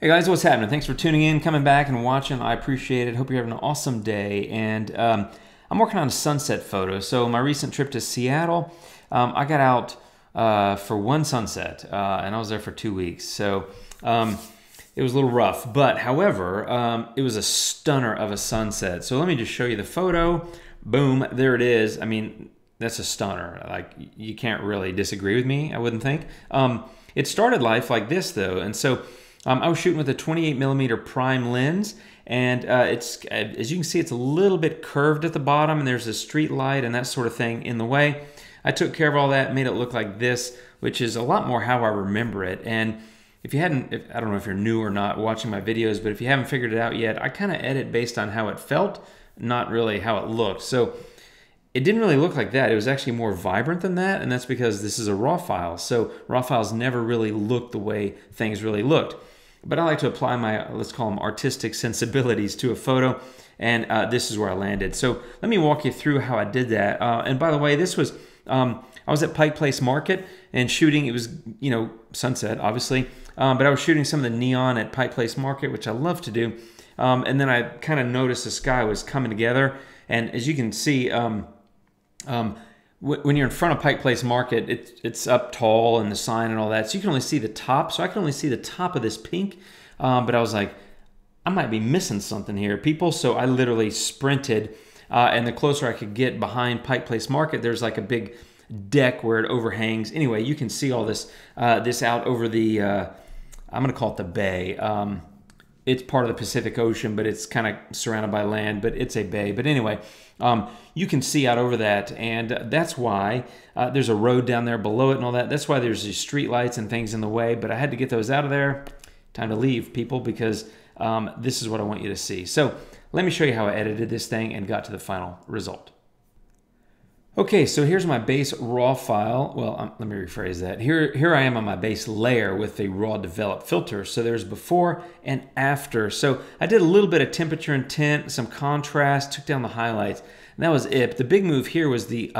Hey guys, what's happening? Thanks for tuning in, coming back and watching. I appreciate it. Hope you're having an awesome day. And I'm working on a sunset photo. So my recent trip to Seattle, I got out for one sunset, and I was there for 2 weeks. So it was a little rough, but however, it was a stunner of a sunset. So let me just show you the photo. Boom, there it is. I mean, that's a stunner. Like, you can't really disagree with me, I wouldn't think. It started life like this though, and so I was shooting with a 28mm prime lens, and it's, as you can see, it's a little bit curved at the bottom, and there's a street light and that sort of thing in the way. I took care of all that, made it look like this, which is a lot more how I remember it. And if you hadn't, I don't know if you're new or not watching my videos, but if you haven't figured it out yet, I kind of edit based on how it felt, not really how it looked. So it didn't really look like that. It was actually more vibrant than that, and that's because this is a RAW file. So RAW files never really look the way things really looked. But I like to apply my, let's call them artistic sensibilities to a photo, and this is where I landed. So let me walk you through how I did that. And by the way, this was, I was at Pike Place Market and shooting, it was, you know, sunset, obviously, but I was shooting some of the neon at Pike Place Market, which I love to do. And then I kind of noticed the sky was coming together, and as you can see, when you're in front of Pike Place Market, it's up tall and the sign and all that, so you can only see the top. So I can only see the top of this pink, but I was like, I might be missing something here, people. So I literally sprinted, and the closer I could get behind Pike Place Market, there's like a big deck where it overhangs. Anyway, you can see all this this out over the, I'm gonna call it the bay. It's part of the Pacific Ocean, but it's kind of surrounded by land, but it's a bay. But anyway, you can see out over that, and that's why there's a road down there below it and all that. That's why there's these street lights and things in the way, but I had to get those out of there. Time to leave, people, because this is what I want you to see. So let me show you how I edited this thing and got to the final result. Okay, so here's my base RAW file. Well, let me rephrase that. Here I am on my base layer with the RAW developed filter. So there's before and after. So I did a little bit of temperature and tint, some contrast, took down the highlights, and that was it. The big move here was the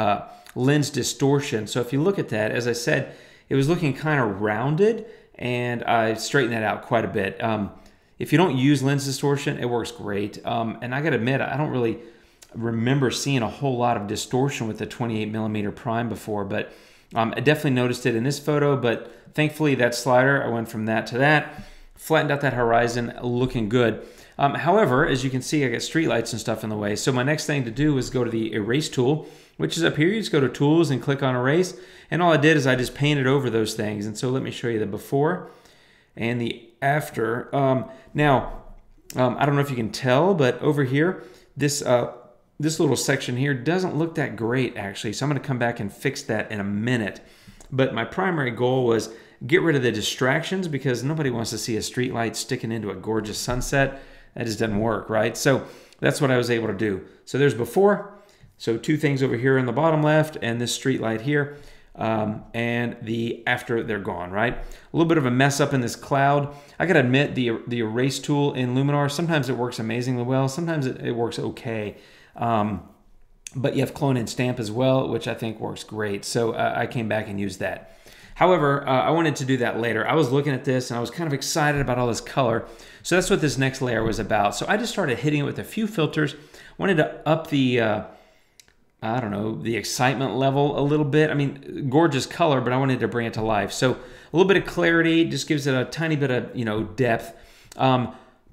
lens distortion. So if you look at that, as I said, it was looking kind of rounded, and I straightened that out quite a bit. If you don't use lens distortion, it works great. And I gotta admit, I don't really remember seeing a whole lot of distortion with the 28mm prime before, but I definitely noticed it in this photo. But thankfully that slider, I went from that to that, flattened out that horizon, looking good. However, as you can see, I got streetlights and stuff in the way. So my next thing to do was go to the erase tool, which is up here. You just go to tools and click on erase. And all I did is I just painted over those things. And so let me show you the before and the after. Now, I don't know if you can tell, but over here, this little section here doesn't look that great, actually. So I'm going to come back and fix that in a minute. But my primary goal was get rid of the distractions, because nobody wants to see a street light sticking into a gorgeous sunset. That just doesn't work, right? So that's what I was able to do. So there's before. So two things over here in the bottom left, and this street light here. And the after, they're gone, right? A little bit of a mess up in this cloud. I gotta admit, the erase tool in Luminar, sometimes it works amazingly well, sometimes it works okay. But you have clone and stamp as well, which I think works great. So I came back and used that. However, I wanted to do that later. I was looking at this and I was kind of excited about all this color. So that's what this next layer was about. So I just started hitting it with a few filters. Wanted to up the, I don't know, the excitement level a little bit. I mean, gorgeous color, but I wanted to bring it to life. So a little bit of clarity just gives it a tiny bit of, you know, depth.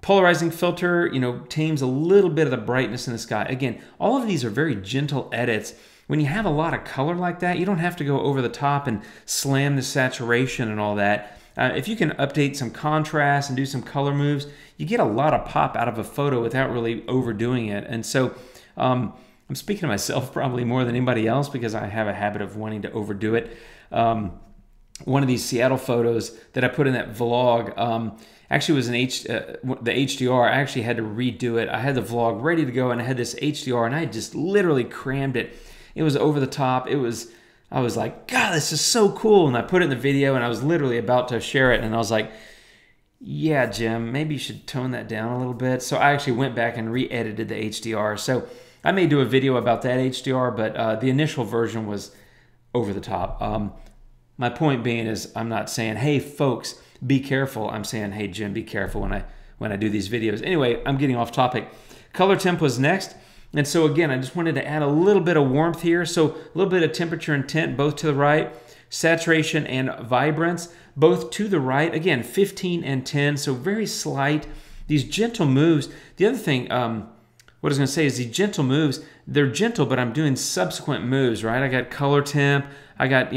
Polarizing filter, you know, tames a little bit of the brightness in the sky. Again, all of these are very gentle edits. When you have a lot of color like that, you don't have to go over the top and slam the saturation and all that. If you can update some contrast and do some color moves, you get a lot of pop out of a photo without really overdoing it. And so I'm speaking to myself probably more than anybody else, because I have a habit of wanting to overdo it. One of these Seattle photos that I put in that vlog actually was the HDR. I actually had to redo it. I had the vlog ready to go, and I had this HDR, and I just literally crammed it. It was over the top. I was like, God, this is so cool. And I put it in the video, and I was literally about to share it, and I was like, yeah, Jim, maybe you should tone that down a little bit. So I actually went back and re-edited the HDR. So I may do a video about that HDR, but the initial version was over the top. My point being is I'm not saying, hey, folks, be careful. I'm saying, hey, Jim, be careful when I do these videos. Anyway, I'm getting off topic. Color temp was next. And so again, I just wanted to add a little bit of warmth here. So a little bit of temperature and tint, both to the right. Saturation and vibrance, both to the right. Again, 15 and 10, so very slight. These gentle moves. The other thing, what I was going to say is these gentle moves, they're gentle, but I'm doing subsequent moves, right? I got color temp, I got,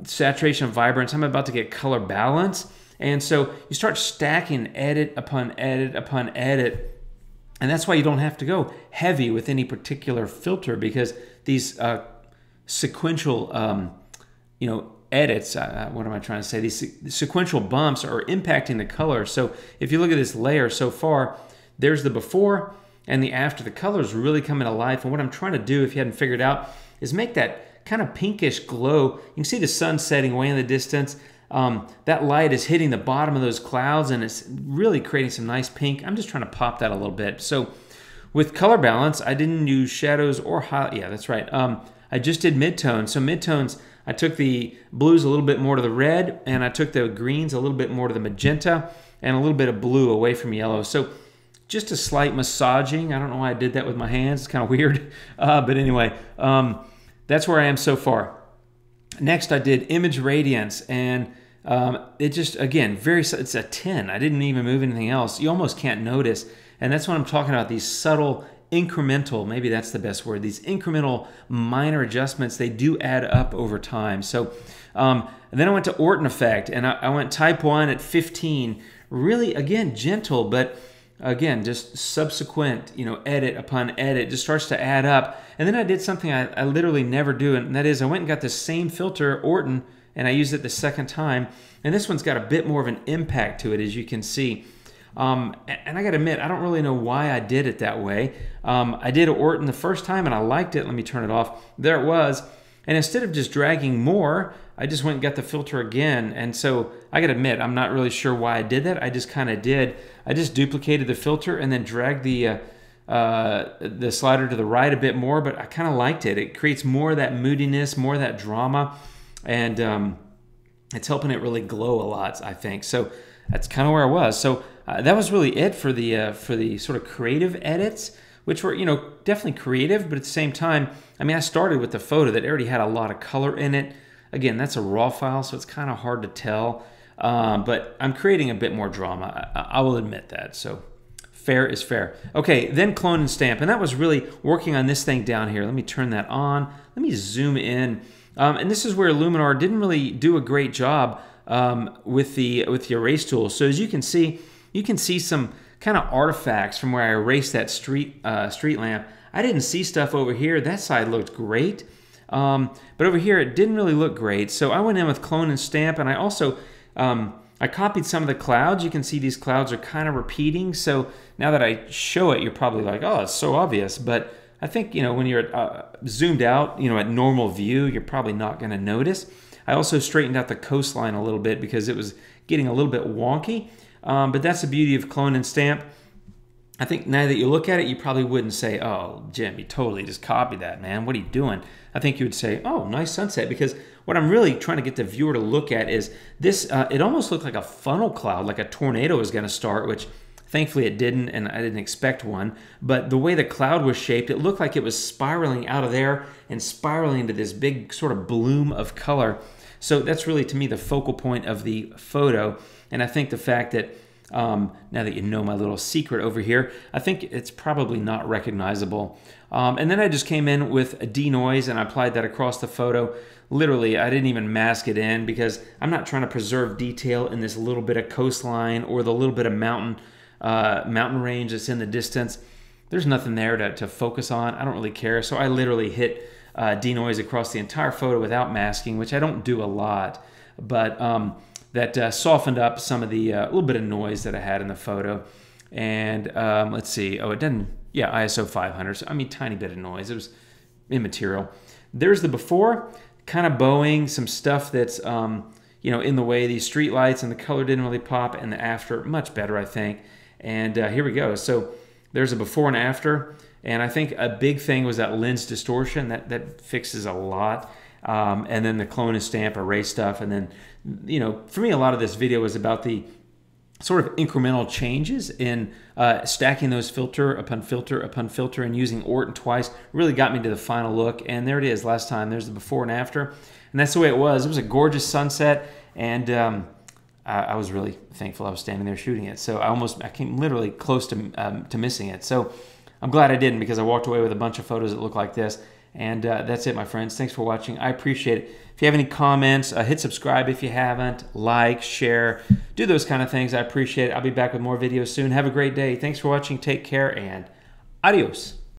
saturation, vibrance. I'm about to get color balance. And so you start stacking edit upon edit upon edit. And that's why you don't have to go heavy with any particular filter, because these sequential, edits, what am I trying to say? These sequential bumps are impacting the color. So if you look at this layer so far, there's the before and the after. The colors really coming to life. And what I'm trying to do, if you hadn't figured out, is make that kind of pinkish glow. You can see the sun setting way in the distance. That light is hitting the bottom of those clouds and it's really creating some nice pink. I'm just trying to pop that a little bit. So with color balance, I didn't use shadows or highlight. Yeah, that's right. I just did midtones. So midtones, I took the blues a little bit more to the red, and I took the greens a little bit more to the magenta, and a little bit of blue away from yellow. So just a slight massaging. I don't know why I did that with my hands. It's kind of weird. But anyway, that's where I am so far. Next, I did image radiance, and it just, again, it's a 10. I didn't even move anything else. You almost can't notice. And that's what I'm talking about, these subtle incremental, maybe that's the best word, these incremental minor adjustments, they do add up over time. So and then I went to Orton effect, and I went type 1 at 15. Really, again, gentle, but again, just subsequent, edit upon edit just starts to add up. And then I did something I literally never do, and that is I went and got the same filter, Orton, and I used it the second time. And this one's got a bit more of an impact to it, as you can see. And I gotta admit, I don't really know why I did it that way. I did Orton the first time and I liked it. Let me turn it off. There it was. And instead of just dragging more, I just went and got the filter again. And so I gotta admit, I'm not really sure why I did that. I just kind of did. I just duplicated the filter and then dragged the slider to the right a bit more, but I kind of liked it. It creates more of that moodiness, more of that drama, and it's helping it really glow a lot, I think. So that's kind of where I was. So that was really it for the sort of creative edits, which were, definitely creative, but at the same time, I mean, I started with the photo that already had a lot of color in it. Again, that's a raw file, so it's kind of hard to tell, but I'm creating a bit more drama. I will admit that, so fair is fair. Okay, then clone and stamp, and that was really working on this thing down here. Let me turn that on. Let me zoom in, and this is where Luminar didn't really do a great job with the erase tool. So as you can see some kind of artifacts from where I erased that street lamp. I didn't see stuff over here. That side looked great, but over here it didn't really look great. So I went in with clone and stamp, and I also I copied some of the clouds. You can see these clouds are kind of repeating. So now that I show it, you're probably like, oh, it's so obvious. But I think when you're zoomed out, at normal view, you're probably not going to notice. I also straightened out the coastline a little bit because it was getting a little bit wonky. But that's the beauty of clone and stamp. I think now that you look at it, you probably wouldn't say, oh, Jim, you totally just copied that, man. What are you doing? I think you would say, oh, nice sunset. Because what I'm really trying to get the viewer to look at is this, it almost looked like a funnel cloud, like a tornado was going to start, which thankfully it didn't, and I didn't expect one. But the way the cloud was shaped, it looked like it was spiraling out of there and spiraling into this big sort of bloom of color. So that's really, to me, the focal point of the photo. And I think the fact that, now that you know my little secret over here, I think it's probably not recognizable. And then I just came in with a denoise and I applied that across the photo. Literally, I didn't even mask it in because I'm not trying to preserve detail in this little bit of coastline or the little bit of mountain range that's in the distance. There's nothing there to focus on. I don't really care. So I literally hit denoise across the entire photo without masking, which I don't do a lot. But that softened up some of the little bit of noise that I had in the photo. And let's see. Oh, it didn't. Yeah, ISO 500. So, I mean, tiny bit of noise. It was immaterial. There's the before, kind of bowing, some stuff that's in the way. These street lights and the color didn't really pop. And the after, much better, I think. And here we go. So there's a before and after. And I think a big thing was that lens distortion. That fixes a lot. and then the clone and stamp array stuff. And then, you know, for me, a lot of this video was about the sort of incremental changes in stacking those filter upon filter upon filter and using Orton twice really got me to the final look. And there it is last time. There's the before and after. And that's the way it was. It was a gorgeous sunset, and I was really thankful I was standing there shooting it. So I came literally close to missing it. So I'm glad I didn't, because I walked away with a bunch of photos that look like this. And that's it, my friends. Thanks for watching. I appreciate it. If you have any comments, hit subscribe if you haven't. Like, share, do those kind of things. I appreciate it. I'll be back with more videos soon. Have a great day. Thanks for watching. Take care, and adios.